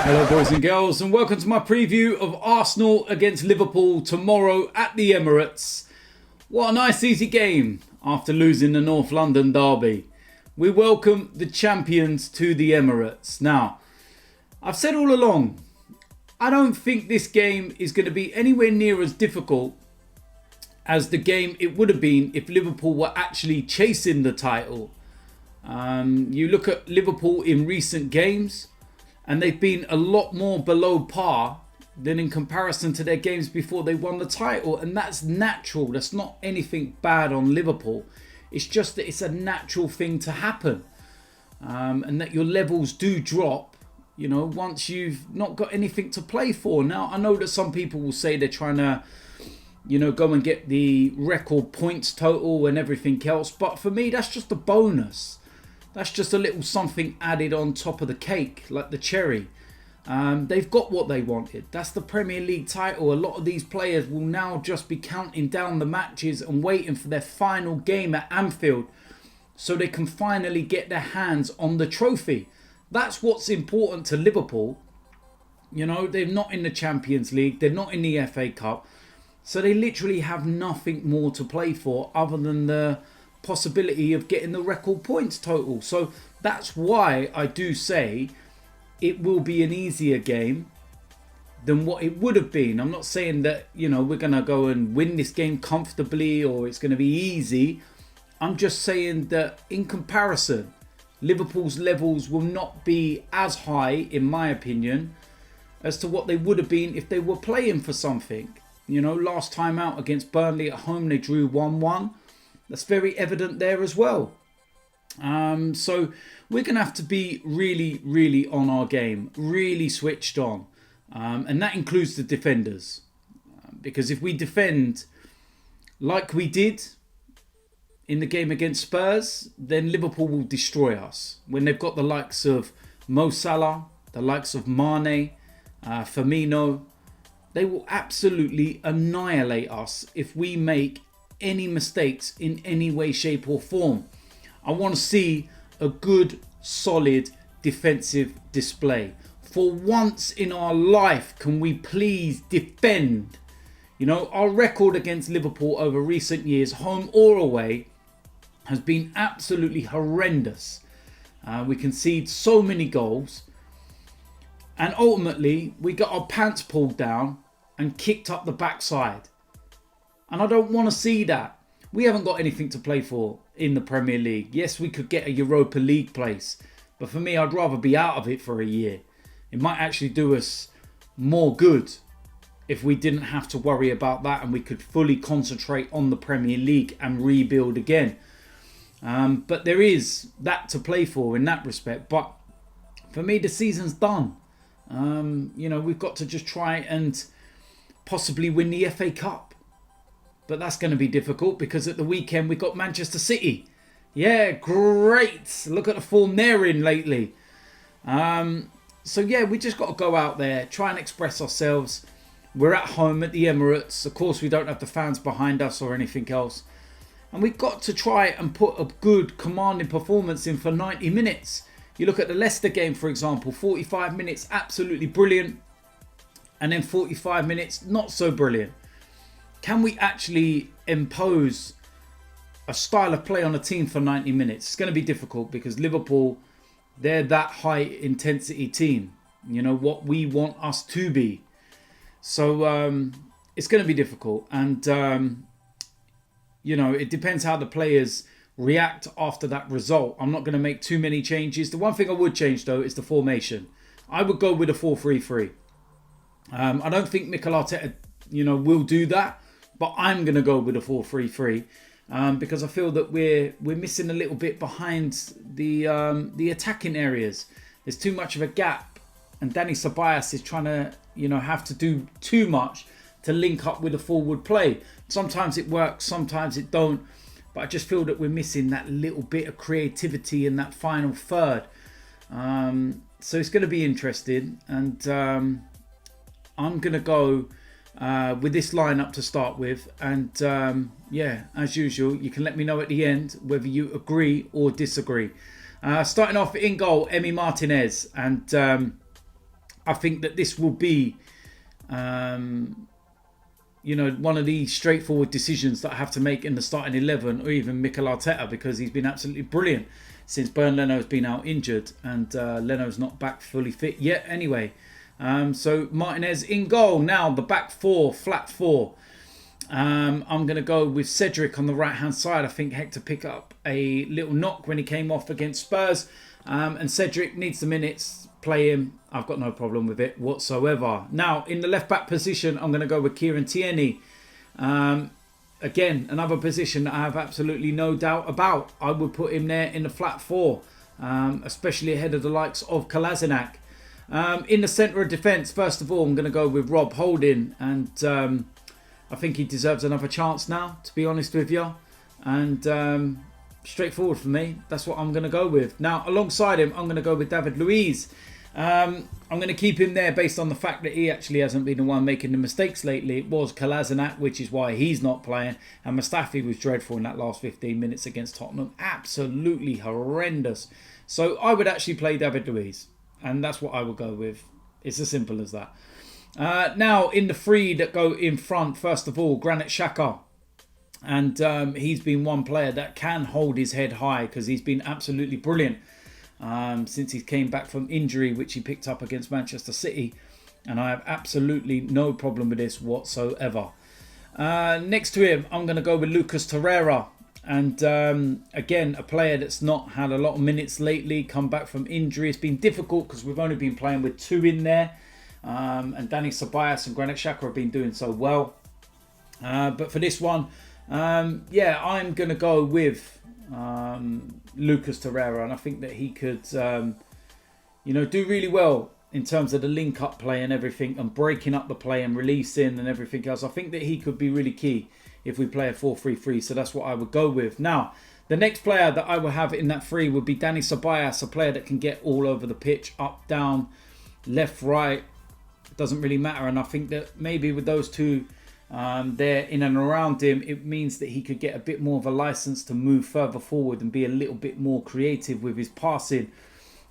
Hello boys and girls, and welcome to my preview of Arsenal against Liverpool tomorrow at the Emirates. What a nice easy game after losing the North London derby. We welcome the champions to the Emirates. Now, I've said all along, I don't think this game is going to be anywhere near as difficult as the game it would have been if Liverpool were actually chasing the title. You look at Liverpool in recent games, and they've been a lot more below par than in comparison to their games before they won the title. And that's natural. That's not anything bad on Liverpool. It's just that it's a natural thing to happen. And that your levels do drop, you know, once you've not got anything to play for. Now, I know that some people will say they're trying to, you know, go and get the record points total and everything else. But for me, that's just a bonus. That's just a little something added on top of the cake, like the cherry. They've got what they wanted. That's the Premier League title. A lot of these players will now just be counting down the matches and waiting for their final game at Anfield so they can finally get their hands on the trophy. That's what's important to Liverpool. You know, they're not in the Champions League. They're not in the FA Cup. So they literally have nothing more to play for other than the possibility of getting the record points total. So that's why I do say it will be an easier game than what it would have been. I'm not saying that, you know, we're going to go and win this game comfortably or it's going to be easy. I'm just saying that in comparison, Liverpool's levels will not be as high, in my opinion, as to what they would have been if they were playing for something. You know, last time out against Burnley at home, they drew 1-1. That's very evident there as well. So we're going to have to be really, really on our game, really switched on. And that includes the defenders. Because if we defend like we did in the game against Spurs, then Liverpool will destroy us. When they've got the likes of Mo Salah, the likes of Mane, Firmino, they will absolutely annihilate us if we make any mistakes in any way, shape or form. I want to see a good, solid defensive display. For once in our life, can we please defend? You know, our record against Liverpool over recent years, home or away, has been absolutely horrendous. We concede so many goals. And ultimately, we got our pants pulled down and kicked up the backside. And I don't want to see that. We haven't got anything to play for in the Premier League. Yes, we could get a Europa League place. But for me, I'd rather be out of it for a year. It might actually do us more good if we didn't have to worry about that and we could fully concentrate on the Premier League and rebuild again. But there is that to play for in that respect. But for me, the season's done. You know, we've got to just try and possibly win the FA Cup. But that's going to be difficult because at the weekend we got Manchester City. Yeah, great. Look at the form they're in lately. So yeah, we just got to go out there, try and express ourselves. We're at home at the Emirates. Of course, we don't have the fans behind us or anything else. And we've got to try and put a good commanding performance in for 90 minutes. You look at the Leicester game, for example, 45 minutes, absolutely brilliant. And then 45 minutes, not so brilliant. Can we actually impose a style of play on a team for 90 minutes? It's going to be difficult because Liverpool, they're that high intensity team. You know, what we want us to be. So it's going to be difficult. And, you know, it depends how the players react after that result. I'm not going to make too many changes. The one thing I would change, though, is the formation. I would go with a 4-3-3. I don't think Nicola Pepe, you know, will do that. But I'm going to go with a 4-3-3 because I feel that we're missing a little bit behind the attacking areas. There's too much of a gap, and Dani Ceballos is trying to, you know, have to do too much to link up with a forward play. Sometimes it works, sometimes it don't. But I just feel that we're missing that little bit of creativity in that final third. So it's going to be interesting, and I'm going to go with this lineup to start with, and yeah, as usual, you can let me know at the end whether you agree or disagree. Starting off in goal, Emi Martinez, and I think that this will be, you know, one of the straightforward decisions that I have to make in the starting 11, or even Mikel Arteta, because he's been absolutely brilliant since Leno has been out injured, and Leno's not back fully fit yet anyway. So Martinez in goal. Now the back four, flat four. I'm going to go with Cedric on the right hand side. I think Hector picked up a little knock when he came off against Spurs, and Cedric needs the minutes. Play him. I've got no problem with it whatsoever. Now in the left back position, I'm going to go with Kieran Tierney. Again, another position that I have absolutely no doubt about. I would put him there in the flat four, especially ahead of the likes of Kolasinac. In the centre of defence, first of all, I'm going to go with Rob Holden, and I think he deserves another chance now, to be honest with you. And straightforward for me, that's what I'm going to go with. Now, alongside him, I'm going to go with David Luiz. I'm going to keep him there based on the fact that he actually hasn't been the one making the mistakes lately. It was Kolasinac, which is why he's not playing. And Mustafi was dreadful in that last 15 minutes against Tottenham. Absolutely horrendous. So I would actually play David Luiz. And that's what I would go with. It's as simple as that. Now, in the three that go in front, first of all, Granit Xhaka. And he's been one player that can hold his head high, because he's been absolutely brilliant since he came back from injury, which he picked up against Manchester City. And I have absolutely no problem with this whatsoever. Next to him, I'm going to go with Lucas Torreira. And again, a player that's not had a lot of minutes lately, come back from injury. It's been difficult because we've only been playing with two in there. And Dani Ceballos and Granit Xhaka have been doing so well. But for this one, yeah, I'm going to go with Lucas Torreira. And I think that he could, you know, do really well in terms of the link-up play and everything, and breaking up the play and releasing and everything else. I think that he could be really key if we play a 4-3-3. So that's what I would go with. Now, the next player that I would have in that three would be Dani Ceballos, a player that can get all over the pitch, up, down, left, right. It doesn't really matter. And I think that maybe with those two there in and around him, it means that he could get a bit more of a license to move further forward and be a little bit more creative with his passing.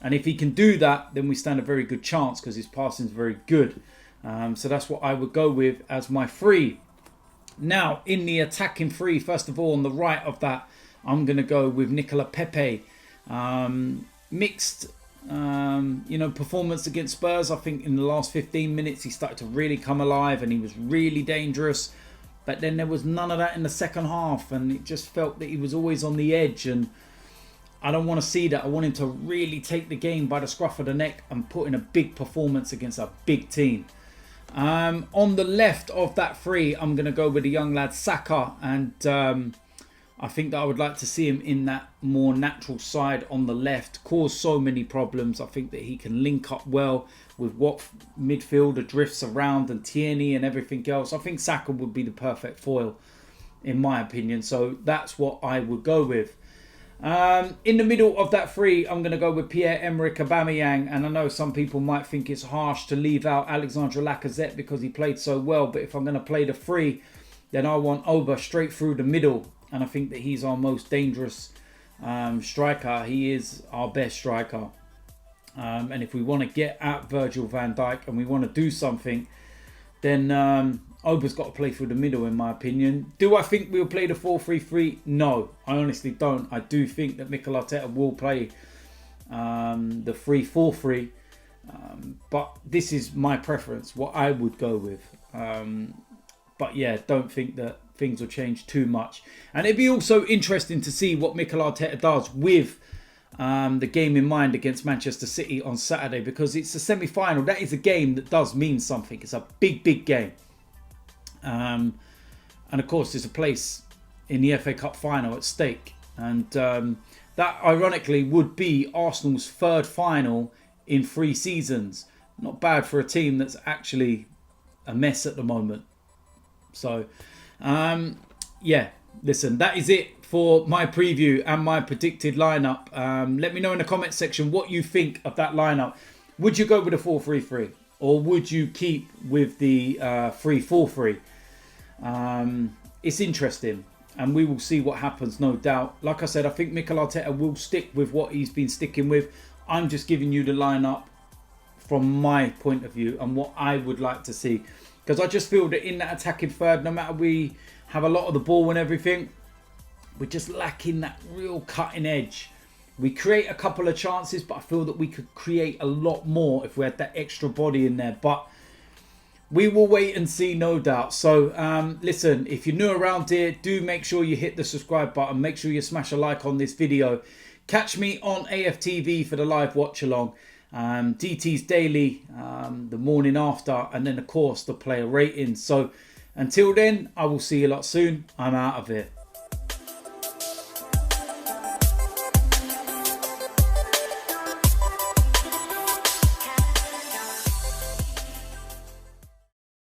And if he can do that, then we stand a very good chance, because his passing is very good. So that's what I would go with as my three. Now, in the attacking three, first of all, on the right of that, I'm going to go with Nicola Pepe. Mixed, you know, performance against Spurs. I think in the last 15 minutes, he started to really come alive and he was really dangerous. But then there was none of that in the second half, and it just felt that he was always on the edge. And I don't want to see that. I want him to really take the game by the scruff of the neck and put in a big performance against a big team. On the left of that three, I'm going to go with the young lad Saka, and I think that I would like to see him in that more natural side on the left. Cause so many problems. I think that he can link up well with what midfielder drifts around and Tierney and everything else. I think Saka would be the perfect foil, in my opinion. So that's what I would go with. In the middle of that three, I'm going to go with Pierre-Emerick Aubameyang. And I know some people might think it's harsh to leave out Alexandre Lacazette because he played so well. But if I'm going to play the three, then I want Oba straight through the middle. And I think that he's our most dangerous striker. He is our best striker. And if we want to get at Virgil van Dijk and we want to do something, then Oba's got to play through the middle, in my opinion. Do I think we'll play the 4-3-3? No, I honestly don't. I do think that Mikel Arteta will play the 3-4-3. But this is my preference, what I would go with. But yeah, don't think that things will change too much. And it'd be also interesting to see what Mikel Arteta does with the game in mind against Manchester City on Saturday, because it's a semi-final. That is a game that does mean something. It's a big, big game. And of course, there's a place in the FA Cup final at stake. And that, ironically, would be Arsenal's third final in 3 seasons. Not bad for a team that's actually a mess at the moment. So, yeah, listen, that is it for my preview and my predicted lineup. Let me know in the comment section what you think of that lineup. Would you go with a 4-3-3 or would you keep with the 3-4-3? It's interesting and we will see what happens, no doubt. Like I said, I think Mikel Arteta will stick with what he's been sticking with. I'm just giving you the lineup from my point of view and what I would like to see. Because I just feel that in that attacking third, no matter we have a lot of the ball and everything, we're just lacking that real cutting edge. We create a couple of chances, but I feel that we could create a lot more if we had that extra body in there. But we will wait and see, no doubt. So, listen, if you're new around here, do make sure you hit the subscribe button. Make sure you smash a like on this video. Catch me on AFTV for the live watch along. DT's daily, the morning after, and then, of course, the player ratings. So, until then, I will see you lot soon. I'm out of here.